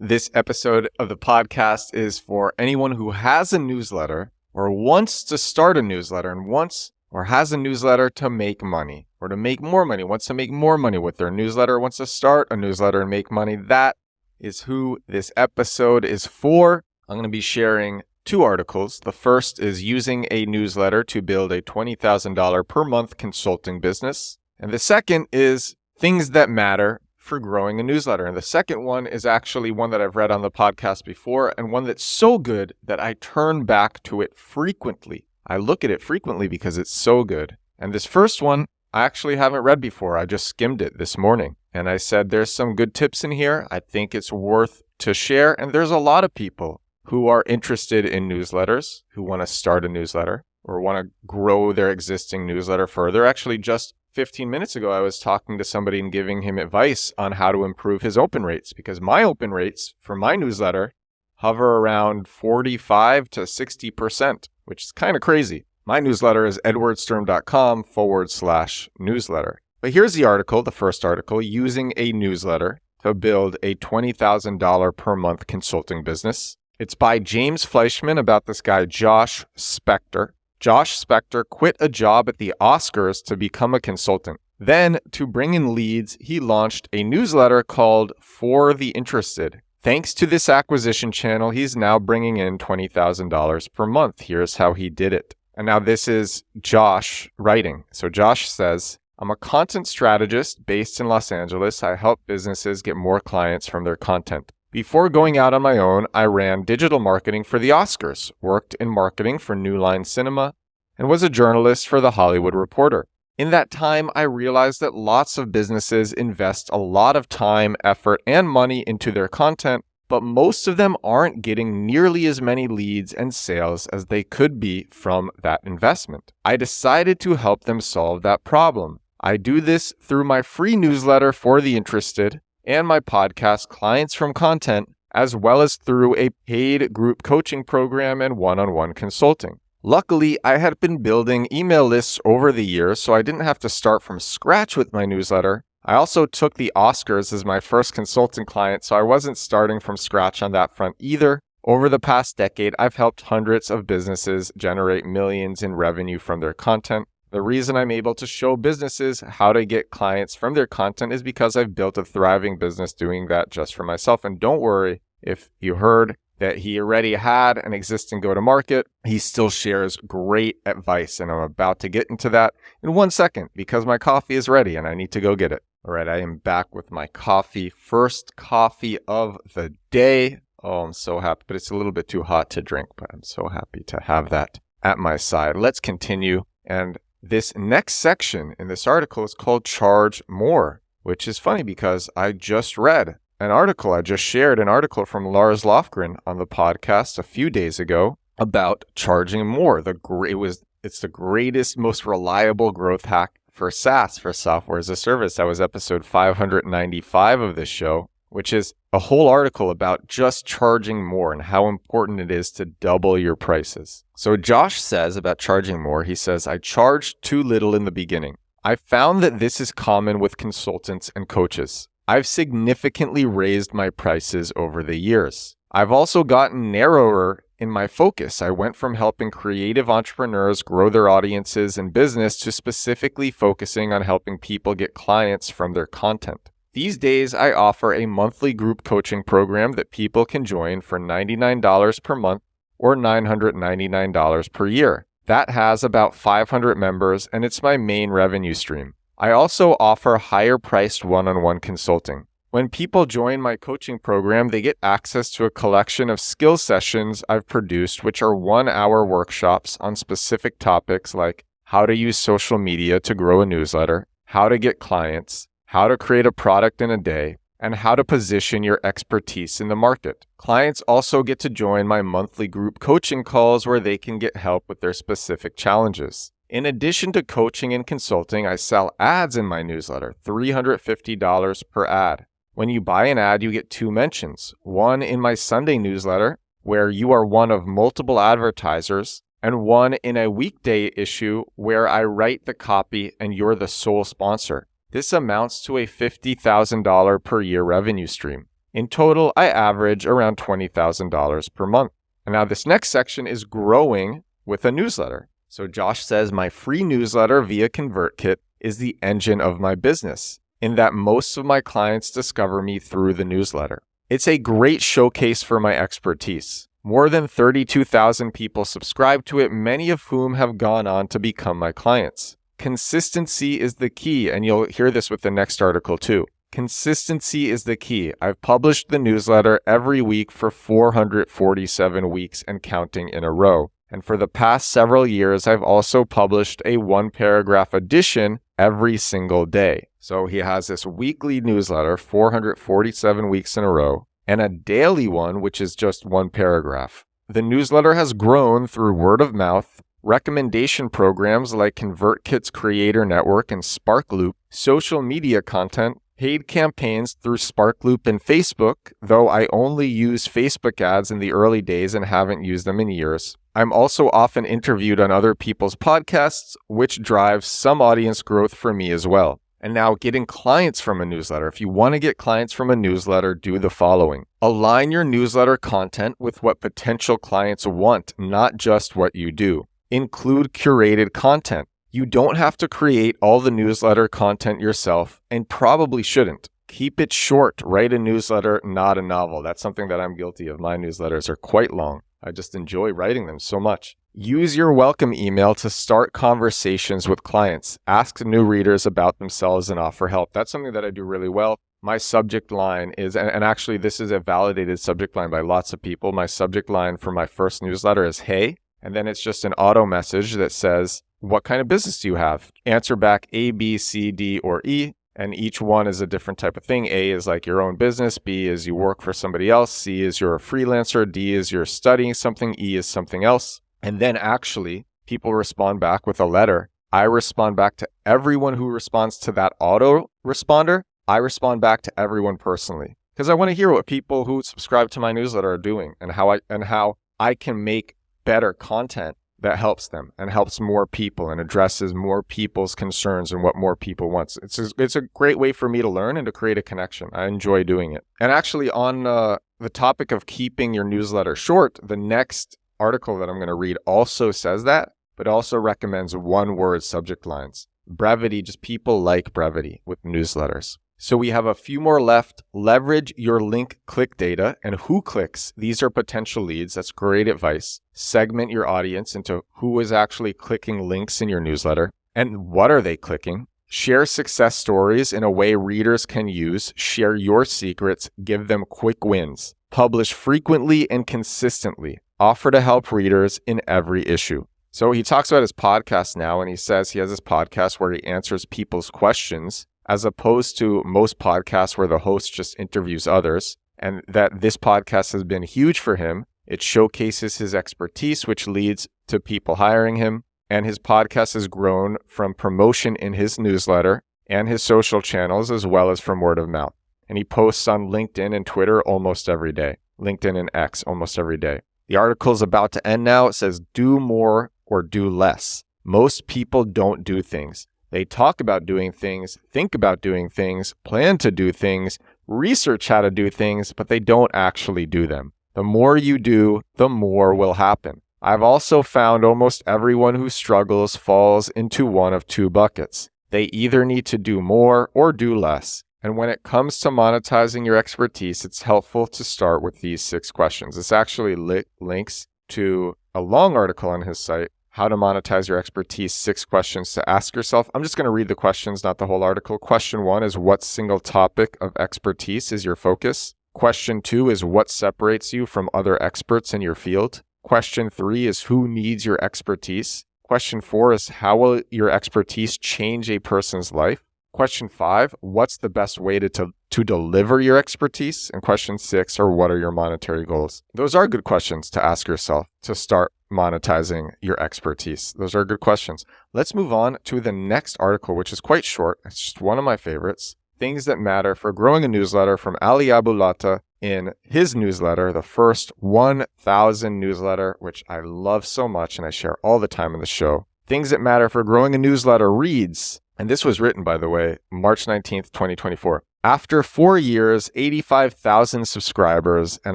This episode of the podcast is for anyone who has a newsletter or wants to start a newsletter and wants or has a newsletter to make money or to make more money, wants to make more money with their newsletter, wants to start a newsletter and make money. That is who this episode is for. I'm going to be sharing two articles. The first is using a newsletter to build a $20,000 per month consulting business. And the second is things that matter for growing a newsletter. And the second one is actually one that I've read on the podcast before and one that's so good that I turn back to it frequently. I look at it frequently because it's so good. And this first one, I actually haven't read before. I just skimmed it this morning. And I said, there's some good tips in here. I think it's worth to share. And there's a lot of people who are interested in newsletters, who want to start a newsletter or want to grow their existing newsletter further. Actually, just 15 minutes ago, I was talking to somebody and giving him advice on how to improve his open rates because my open rates for my newsletter hover around 45 to 60%, which is kind of crazy. My newsletter is edwardsturm.com/newsletter. But here's the article, the first article, using a newsletter to build a $20,000 per month consulting business. It's by James Fleischman about this guy, Josh Spector. Josh Spector quit a job at the Oscars to become a consultant. Then, to bring in leads, he launched a newsletter called For the Interested. Thanks to this acquisition channel, he's now bringing in $20,000 per month. Here's how he did it. And now this is Josh writing. So Josh says, I'm a content strategist based in Los Angeles. I help businesses get more clients from their content. Before going out on my own, I ran digital marketing for the Oscars, worked in marketing for New Line Cinema, and was a journalist for The Hollywood Reporter. In that time, I realized that lots of businesses invest a lot of time, effort, and money into their content, but most of them aren't getting nearly as many leads and sales as they could be from that investment. I decided to help them solve that problem. I do this through my free newsletter For the Interested, and my podcast, Clients from Content, as well as through a paid group coaching program and one-on-one consulting. Luckily, I had been building email lists over the years, so I didn't have to start from scratch with my newsletter. I also took the Oscars as my first consulting client, so I wasn't starting from scratch on that front either. Over the past decade, I've helped hundreds of businesses generate millions in revenue from their content. The reason I'm able to show businesses how to get clients from their content is because I've built a thriving business doing that just for myself. And don't worry, if you heard that he already had an existing go-to-market, he still shares great advice. And I'm about to get into that in 1 second because my coffee is ready and I need to go get it. All right, I am back with my coffee. First coffee of the day. Oh, I'm so happy, but it's a little bit too hot to drink, but I'm so happy to have that at my side. Let's continue. And this next section in this article is called Charge More, which is funny because I just read an article. I just shared an article from Lars Lofgren on the podcast a few days ago about charging more. It's the greatest, most reliable growth hack for SaaS, for software as a service. That was episode 595 of this show, which is a whole article about just charging more and how important it is to double your prices. So Josh says about charging more, he says, I charged too little in the beginning. I found that this is common with consultants and coaches. I've significantly raised my prices over the years. I've also gotten narrower in my focus. I went from helping creative entrepreneurs grow their audiences and business to specifically focusing on helping people get clients from their content. These days, I offer a monthly group coaching program that people can join for $99 per month or $999 per year. That has about 500 members, and it's my main revenue stream. I also offer higher-priced one-on-one consulting. When people join my coaching program, they get access to a collection of skill sessions I've produced, which are 1-hour workshops on specific topics like how to use social media to grow a newsletter, how to get clients, how to create a product in a day, and how to position your expertise in the market. Clients also get to join my monthly group coaching calls where they can get help with their specific challenges. In addition to coaching and consulting, I sell ads in my newsletter, $350 per ad. When you buy an ad, you get 2 mentions, one in my Sunday newsletter, where you are one of multiple advertisers, and one in a weekday issue where I write the copy and you're the sole sponsor. This amounts to a $50,000 per year revenue stream. In total, I average around $20,000 per month. And now this next section is growing with a newsletter. So Josh says my free newsletter via ConvertKit is the engine of my business, in that most of my clients discover me through the newsletter. It's a great showcase for my expertise. More than 32,000 people subscribe to it, many of whom have gone on to become my clients. Consistency is the key, and you'll hear this with the next article too. Consistency is the key. I've published the newsletter every week for 447 weeks and counting in a row. And for the past several years, I've also published a one-paragraph edition every single day. So he has this weekly newsletter, 447 weeks in a row, and a daily one, which is just one paragraph. The newsletter has grown through word of mouth, recommendation programs like ConvertKit's Creator Network and SparkLoop, social media content, paid campaigns through SparkLoop and Facebook, though I only use Facebook ads in the early days and haven't used them in years. I'm also often interviewed on other people's podcasts, which drives some audience growth for me as well. And now getting clients from a newsletter. If you want to get clients from a newsletter, do the following. Align your newsletter content with what potential clients want, not just what you do. Include curated content. You don't have to create all the newsletter content yourself and probably shouldn't. Keep it short. Write a newsletter, not a novel. That's something that I'm guilty of. My newsletters are quite long. I just enjoy writing them so much. Use your welcome email to start conversations with clients. Ask new readers about themselves and offer help. That's something that I do really well. My subject line is, and actually this is a validated subject line by lots of people. My subject line for my first newsletter is, hey, and then it's just an auto message that says, what kind of business do you have? Answer back A, B, C, D, or E. And each one is a different type of thing. A is like your own business. B is you work for somebody else. C is you're a freelancer. D is you're studying something. E is something else. And then actually, people respond back with a letter. I respond back to everyone who responds to that auto responder. I respond back to everyone personally because I want to hear what people who subscribe to my newsletter are doing and how I can make better content that helps them and helps more people and addresses more people's concerns and what more people want. It's a great way for me to learn and to create a connection. I enjoy doing it. And actually on the topic of keeping your newsletter short, the next article that I'm going to read also says that, but also recommends one-word subject lines. Brevity, just people like brevity with newsletters. So we have a few more left. Leverage your link click data and who clicks. These are potential leads. That's great advice. Segment your audience into who is actually clicking links in your newsletter and what are they clicking. Share success stories in a way readers can use. Share your secrets. Give them quick wins. Publish frequently and consistently. Offer to help readers in every issue. So he talks about his podcast now, and he says he has this podcast where he answers people's questions as opposed to most podcasts where the host just interviews others, and that this podcast has been huge for him. It showcases his expertise, which leads to people hiring him, and his podcast has grown from promotion in his newsletter and his social channels as well as from word of mouth. And he posts on LinkedIn and Twitter almost every day. LinkedIn and X almost every day. The article is about to end now. It says, do more or do less. Most people don't do things. They talk about doing things, think about doing things, plan to do things, research how to do things, but they don't actually do them. The more you do, the more will happen. I've also found almost everyone who struggles falls into one of two buckets. They either need to do more or do less. And when it comes to monetizing your expertise, it's helpful to start with these 6 questions. This actually links to a long article on his site, How to Monetize Your Expertise, 6 questions to ask yourself. I'm just going to read the questions, not the whole article. Question 1 is, what single topic of expertise is your focus? Question 2 is, what separates you from other experts in your field? Question 3 is, who needs your expertise? Question 4 is, how will your expertise change a person's life? Question 5, what's the best way to deliver your expertise? And question 6 are, what are your monetary goals? Those are good questions to ask yourself to start monetizing your expertise. Those are good questions. Let's move on to the next article, which is quite short. It's just one of my favorites. Things that matter for growing a newsletter, from Ali Abouelatta in his newsletter, the first 1,000 newsletter, which I love so much and I share all the time in the show. Things that matter for growing a newsletter reads, and this was written, by the way, March 19th, 2024. After 4 years, 85,000 subscribers, and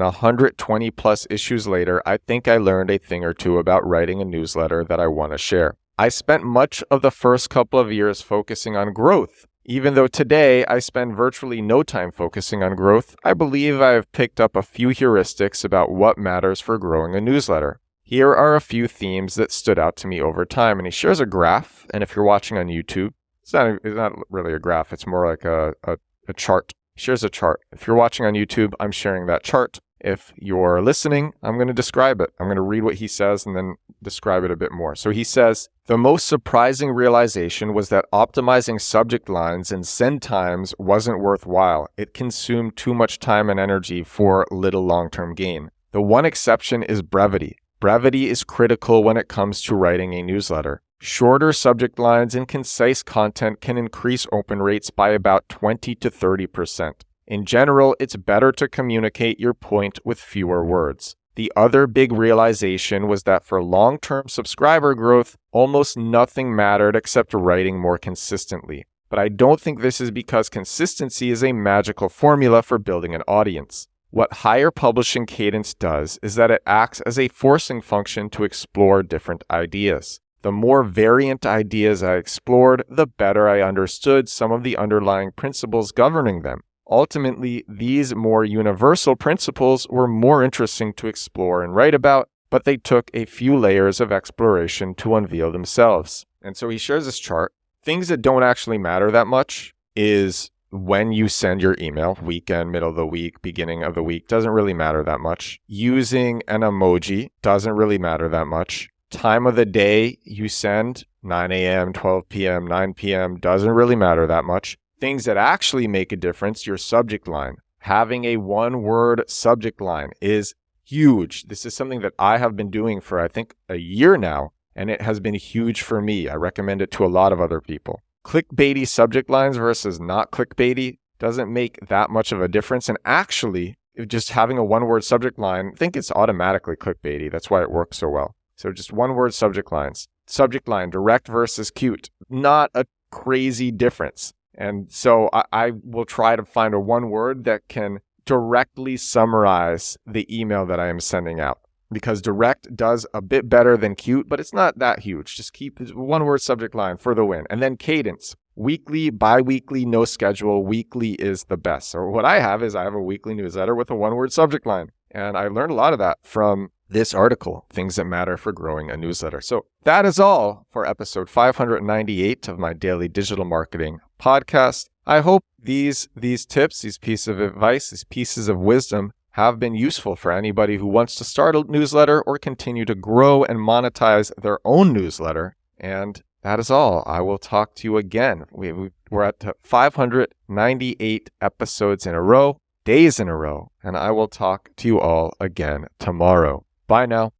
120 plus issues later, I think I learned a thing or two about writing a newsletter that I want to share. I spent much of the first couple of years focusing on growth. Even though today I spend virtually no time focusing on growth, I believe I have picked up a few heuristics about what matters for growing a newsletter. Here are a few themes that stood out to me over time. And he shares a graph. And if you're watching on YouTube, it's not really a graph. It's more like a chart. He shares a chart. If you're watching on YouTube, I'm sharing that chart. If you're listening, I'm going to describe it. I'm going to read what he says and then describe it a bit more. So he says, the most surprising realization was that optimizing subject lines and send times wasn't worthwhile. It consumed too much time and energy for little long-term gain. The one exception is brevity. Brevity is critical when it comes to writing a newsletter. Shorter subject lines and concise content can increase open rates by about 20 to 30%. In general, it's better to communicate your point with fewer words. The other big realization was that for long-term subscriber growth, almost nothing mattered except writing more consistently. But I don't think this is because consistency is a magical formula for building an audience. What higher publishing cadence does is that it acts as a forcing function to explore different ideas. The more variant ideas I explored, the better I understood some of the underlying principles governing them. Ultimately, these more universal principles were more interesting to explore and write about, but they took a few layers of exploration to unveil themselves. And so he shares this chart. Things that don't actually matter that much is when you send your email, weekend, middle of the week, beginning of the week, doesn't really matter that much. Using an emoji doesn't really matter that much. Time of the day you send, 9 a.m., 12 p.m., 9 p.m., doesn't really matter that much. Things that actually make a difference, your subject line. Having a one-word subject line is huge. This is something that I have been doing for, I think, a year now, and it has been huge for me. I recommend it to a lot of other people. Clickbaity subject lines versus not clickbaity doesn't make that much of a difference. And actually, just having a one-word subject line, I think it's automatically clickbaity. That's why it works so well. So just one-word subject lines. Subject line, direct versus cute. Not a crazy difference. And so I will try to find a one word that can directly summarize the email that I am sending out. Because direct does a bit better than cute, but it's not that huge. Just keep one word subject line for the win. And then cadence. Weekly, bi-weekly, no schedule. Weekly is the best. So what I have is I have a weekly newsletter with a one-word subject line. And I learned a lot of that from this article, Things That Matter for Growing a Newsletter. So that is all for episode 598 of my daily digital marketing podcast. I hope these tips, these pieces of advice, these pieces of wisdom have been useful for anybody who wants to start a newsletter or continue to grow and monetize their own newsletter. And that is all. I will talk to you again. We're at 598 episodes in a row, days in a row, and I will talk to you all again tomorrow. Bye now.